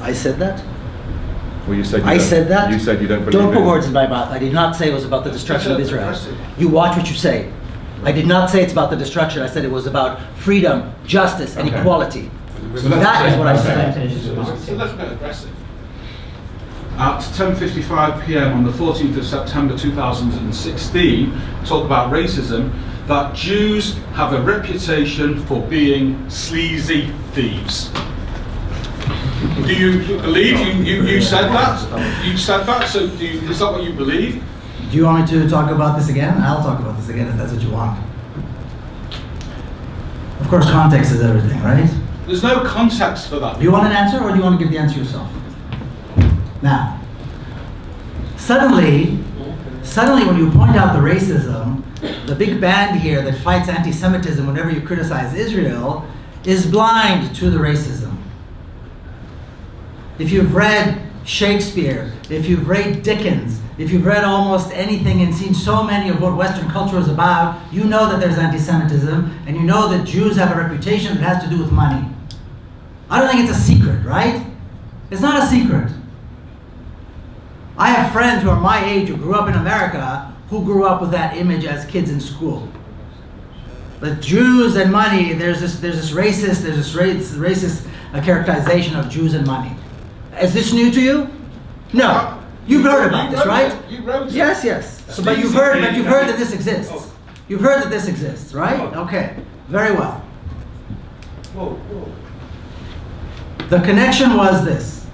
I said that? Well, you said I said that? You said you don't believe Don't put it. words in my mouth. I did not say it was about the destruction of Israel. You watch what you say. I did not say it's about the destruction. I said it was about freedom, justice, and equality. So that is what I said. So let's get aggressive. At 10:55 p.m. on the 14th of September 2016, talk about racism, that Jews have a reputation for being sleazy thieves. Do you believe you said that? You said that, so is that what you believe? Do you want me to talk about this again? I'll talk about this again if that's what you want. Of course, context is everything, right? There's no context for that. Do you want an answer, or do you want to give the answer yourself? Now, suddenly when you point out the racism, the big band here that fights anti-Semitism whenever you criticize Israel is blind to the racism. If you've read Shakespeare, if you've read Dickens, if you've read almost anything and seen so many of what Western culture is about, you know that there's anti-Semitism, and you know that Jews have a reputation that has to do with money. I don't think it's a secret, right? It's not a secret. I have friends who are my age who grew up in America who grew up with that image as kids in school. But Jews and money, there's this racist characterization of Jews and money. Is this new to you? No. You've heard about this, right? You wrote it. Yes. So, but you've heard that this exists. You've heard that this exists, right? Okay. Very well. The connection was this.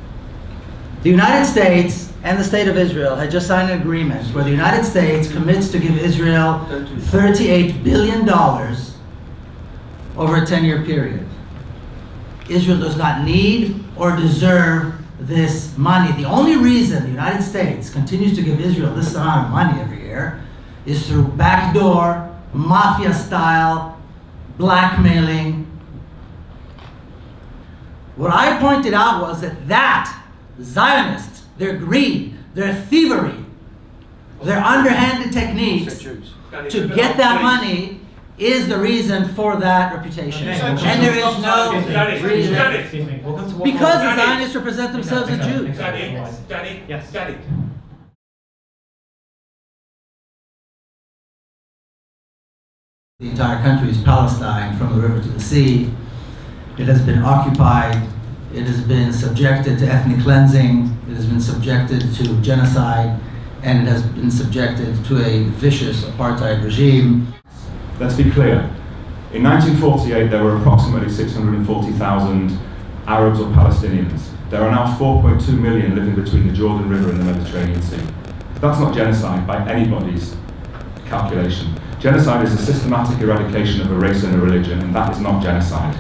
The United States and the State of Israel had just signed an agreement where the United States commits to give Israel $38 billion over a 10-year period. Israel does not need or deserve this money. The only reason the United States continues to give Israel this amount of money every year is through backdoor, mafia-style blackmailing. What I pointed out was that Zionists, their greed, their thievery, their underhanded techniques to get that money is the reason for that reputation. And there is no reason. Because the Zionists represent themselves as Jews. Daddy, yes. Daddy. The entire country is Palestine, from the river to the sea. It has been occupied. It has been subjected to ethnic cleansing. It has been subjected to genocide. And it has been subjected to a vicious apartheid regime. Let's be clear. In 1948, there were approximately 640,000 Arabs or Palestinians. There are now 4.2 million living between the Jordan River and the Mediterranean Sea. That's not genocide by anybody's calculation. Genocide is a systematic eradication of a race and a religion, and that is not genocide.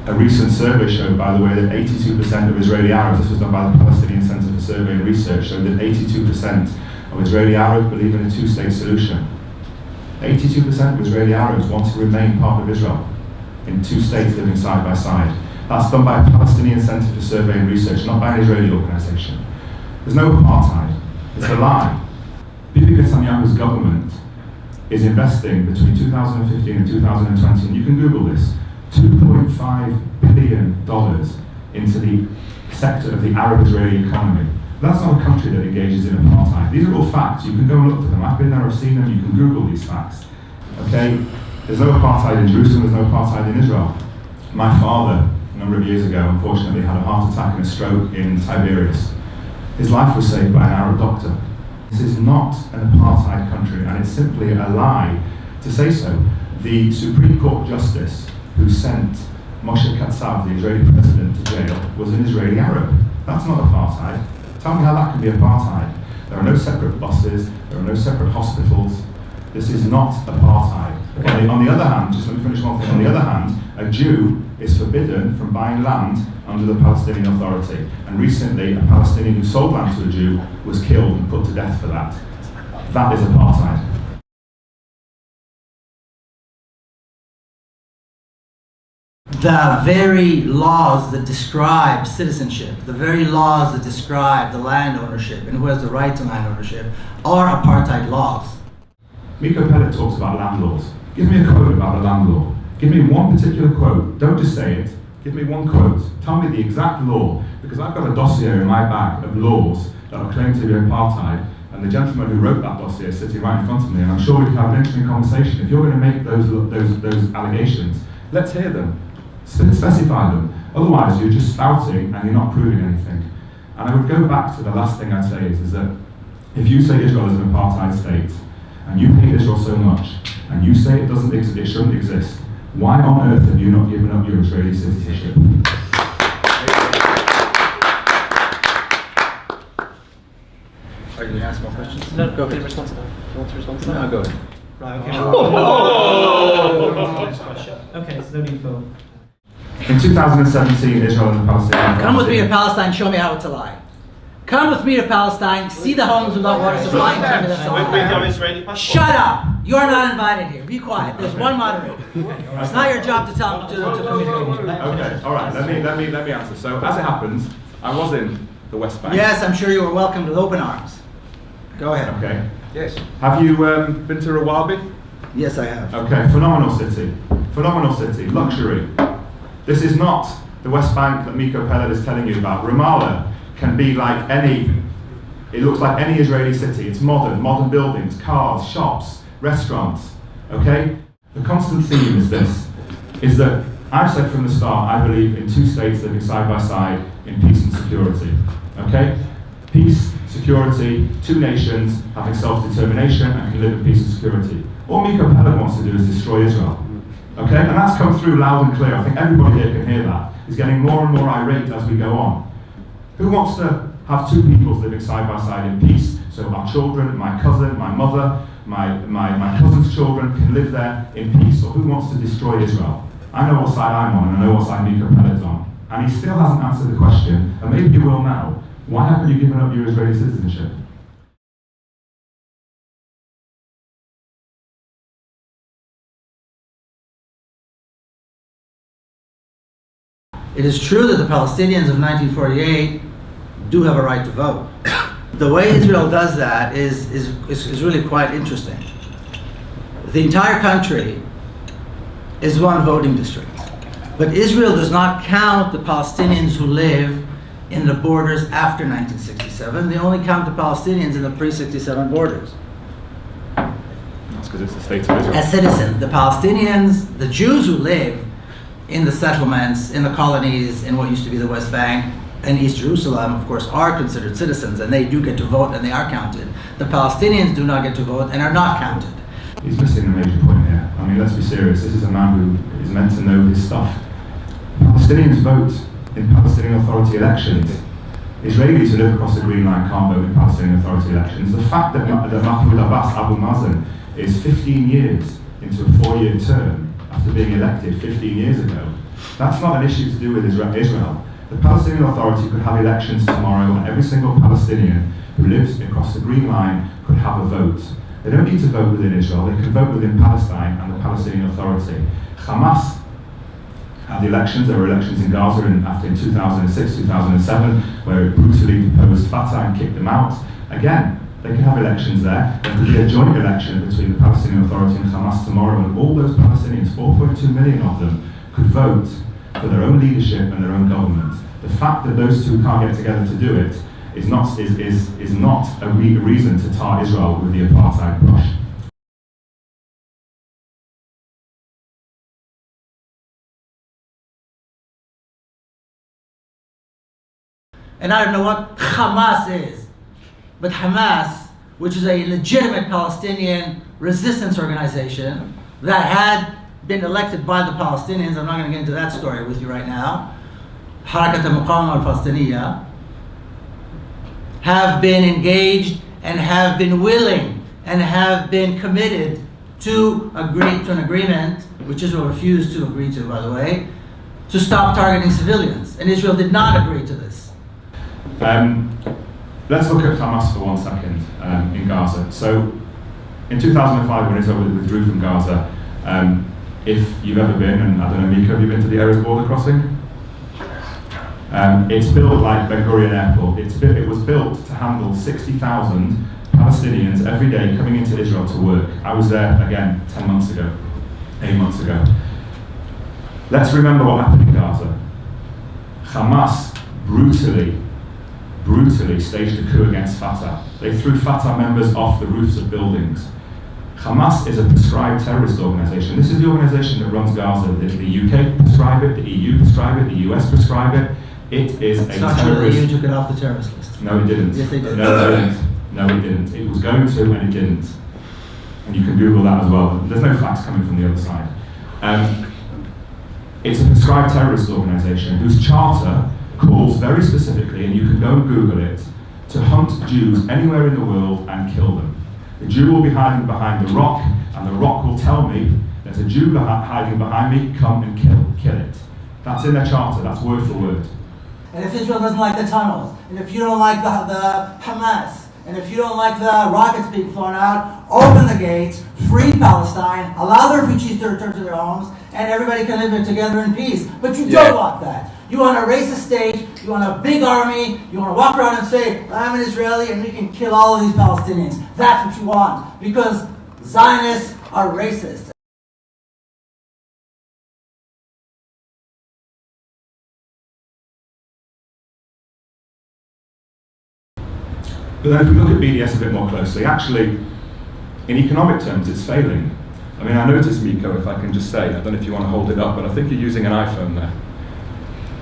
A recent survey showed, by the way, that 82% of Israeli Arabs, this was done by the Palestinian Center for Survey and Research, showed that 82% of Israeli Arabs believe in a two-state solution. 82% of Israeli Arabs want to remain part of Israel in two states living side by side. That's done by a Palestinian Center for Survey and Research, not by an Israeli organization. There's no apartheid. It's a lie. Bibi Netanyahu's government is investing between 2015 and 2020, and you can Google this, $2.5 billion into the sector of the Arab-Israeli economy. That's not a country that engages in apartheid. These are all facts. You can go and look for them. I've been there, I've seen them. You can Google these facts. Okay? There's no apartheid in Jerusalem, there's no apartheid in Israel. My father, a number of years ago, unfortunately had a heart attack and a stroke in Tiberias. His life was saved by an Arab doctor. This is not an apartheid country, and it's simply a lie to say so. The Supreme Court Justice who sent Moshe Katsav, the Israeli president, to jail was an Israeli Arab. That's not apartheid. Tell me how that can be apartheid. There are no separate buses, there are no separate hospitals. This is not apartheid. Okay. On the other hand, just let me finish one thing. On the other hand, a Jew is forbidden from buying land under the Palestinian Authority. And recently, a Palestinian who sold land to a Jew was killed and put to death for that. That is apartheid. The very laws that describe citizenship, the very laws that describe the land ownership and who has the right to land ownership are apartheid laws. Miko Peled talks about land laws. Give me a quote about a land law. Give me one particular quote. Don't just say it. Give me one quote. Tell me the exact law, because I've got a dossier in my bag of laws that are claimed to be apartheid, and the gentleman who wrote that dossier is sitting right in front of me, and I'm sure we can have an interesting conversation. If you're going to make those allegations, let's hear them. Specify them. Otherwise, you're just spouting and you're not proving anything. And I would go back to the last thing I'd say is that if you say Israel is an apartheid state, and you hate Israel so much, and you say it shouldn't exist, why on earth have you not given up your Israeli citizenship? Are you going to ask more questions? No, go ahead. Response. You want to respond to that? No, go ahead. Right, okay. Okay, so no need for... In 2017, Israel and the Palestinians... Come with me to Palestine, show me how it's a lie. Come with me to Palestine, see the homes without water supply, and tell me that's a With lie. your Israeli passport. Shut up! You're not invited here. Be quiet. There's one moderator. It's not your job to tell to communicate. Okay, all right. Let me answer. So, as it happens, I was in the West Bank. Yes, I'm sure you were welcomed with open arms. Go ahead. Okay. Yes. Have you been to Rawabi? Yes, I have. Okay. Phenomenal city. Phenomenal city. Luxury. This is not the West Bank that Miko Peled is telling you about. Ramallah can be like any. It looks like any Israeli city. It's modern buildings, cars, shops, restaurants. Okay. The constant theme is this: is that I've said from the start I believe in two states living side by side in peace and security. Okay. Peace, security, two nations having self-determination and can live in peace and security. All Miko Peled wants to do is destroy Israel. Okay, and that's come through loud and clear. I think everybody here can hear that. He's getting more and more irate as we go on. Who wants to have two peoples living side by side in peace? So our children, my cousin, my mother, my cousin's children can live there in peace. Or who wants to destroy Israel? I know what side I'm on, and I know what side Miko Peled's on. And he still hasn't answered the question, and maybe you will now. Why haven't you given up your Israeli citizenship? It is true that the Palestinians of 1948 do have a right to vote. The way Israel does that is really quite interesting. The entire country is one voting district. But Israel does not count the Palestinians who live in the borders after 1967. They only count the Palestinians in the pre-67 borders. That's because it's the state of Israel. As citizens, the Palestinians, the Jews who live in the settlements, in the colonies, in what used to be the West Bank, and East Jerusalem, of course, are considered citizens, and they do get to vote, and they are counted. The Palestinians do not get to vote and are not counted. He's missing a major point here. I mean, let's be serious. This is a man who is meant to know his stuff. Palestinians vote in Palestinian Authority elections. Israelis who live across the Green Line can't vote in Palestinian Authority elections. The fact that Mahmoud Abbas Abu Mazen is 15 years into a 4-year term after being elected 15 years ago, that's not an issue to do with Israel. The Palestinian Authority could have elections tomorrow, and every single Palestinian who lives across the Green Line could have a vote. They don't need to vote within Israel, they can vote within Palestine and the Palestinian Authority. Hamas had elections. There were elections in Gaza in 2006, 2007, where it brutally deposed Fatah and kicked them out. Again, they can have elections there. There could be a joint election between the Palestinian Authority and Hamas tomorrow, and all those Palestinians, 4.2 million of them, could vote for their own leadership and their own government. The fact that those two can't get together to do it is not a reason to tar Israel with the apartheid brush. And I don't know what Hamas is, but Hamas, which is a legitimate Palestinian resistance organization that had been elected by the Palestinians, I'm not going to get into that story with you right now, Harakat al-Muqawama al-Palestiniya, have been engaged and have been willing and have been committed to agree to an agreement, which Israel refused to agree to, by the way, to stop targeting civilians. And Israel did not agree to this. Let's look at Hamas for 1 second in Gaza. So, in 2005, when Israel withdrew from Gaza, if you've ever been, and I don't know, Miko, have you been to the Erez border crossing? It's built like Ben Gurion Airport. It was built to handle 60,000 Palestinians every day coming into Israel to work. I was there, again, 8 months ago. Let's remember what happened in Gaza. Hamas brutally staged a coup against Fatah. They threw Fatah members off the roofs of buildings. Hamas is a prescribed terrorist organisation. This is the organisation that runs Gaza. The UK prescribe it, the EU prescribe it, the US prescribe it. It is It's a not true that terrorist. you took it off the terrorist list. No, it didn't. Yes, they did. No, it didn't. No, it didn't. It was going to, and it didn't. And you can Google that as well. There's no facts coming from the other side. It's a prescribed terrorist organisation whose charter calls very specifically, and you can go and Google it, to hunt Jews anywhere in the world and kill them. The Jew will be hiding behind the rock, and the rock will tell me, there's a Jew hiding behind me, come and kill it. That's in their charter, that's word for word. And if Israel doesn't like the tunnels, and if you don't like the Hamas, and if you don't like the rockets being flown out, open the gates, free Palestine, allow the refugees to return to their homes, and everybody can live together in peace. But you don't want that. You want a racist state, you want a big army, you want to walk around and say, I'm an Israeli and we can kill all of these Palestinians. That's what you want, because Zionists are racist. But then if we look at BDS a bit more closely, actually, in economic terms, it's failing. I mean, I noticed, Miko, if I can just say, I don't know if you want to hold it up, but I think you're using an iPhone there.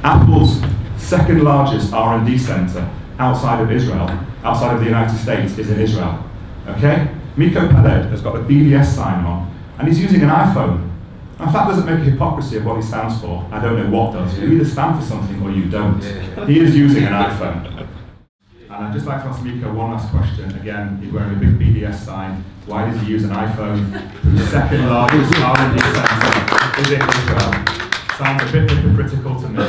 Apple's second largest R&D center outside of Israel, outside of the United States, is in Israel. Okay? Miko Peled has got a BDS sign on, and he's using an iPhone. Now, if that doesn't make a hypocrisy of what he stands for, I don't know what does. You either stand for something or you don't. He is using an iPhone. And I'd just like to ask Miko one last question. Again, he's wearing a big BDS sign. Why does he use an iPhone? The second largest R&D centre is in Israel. Sounds a bit hypocritical to me.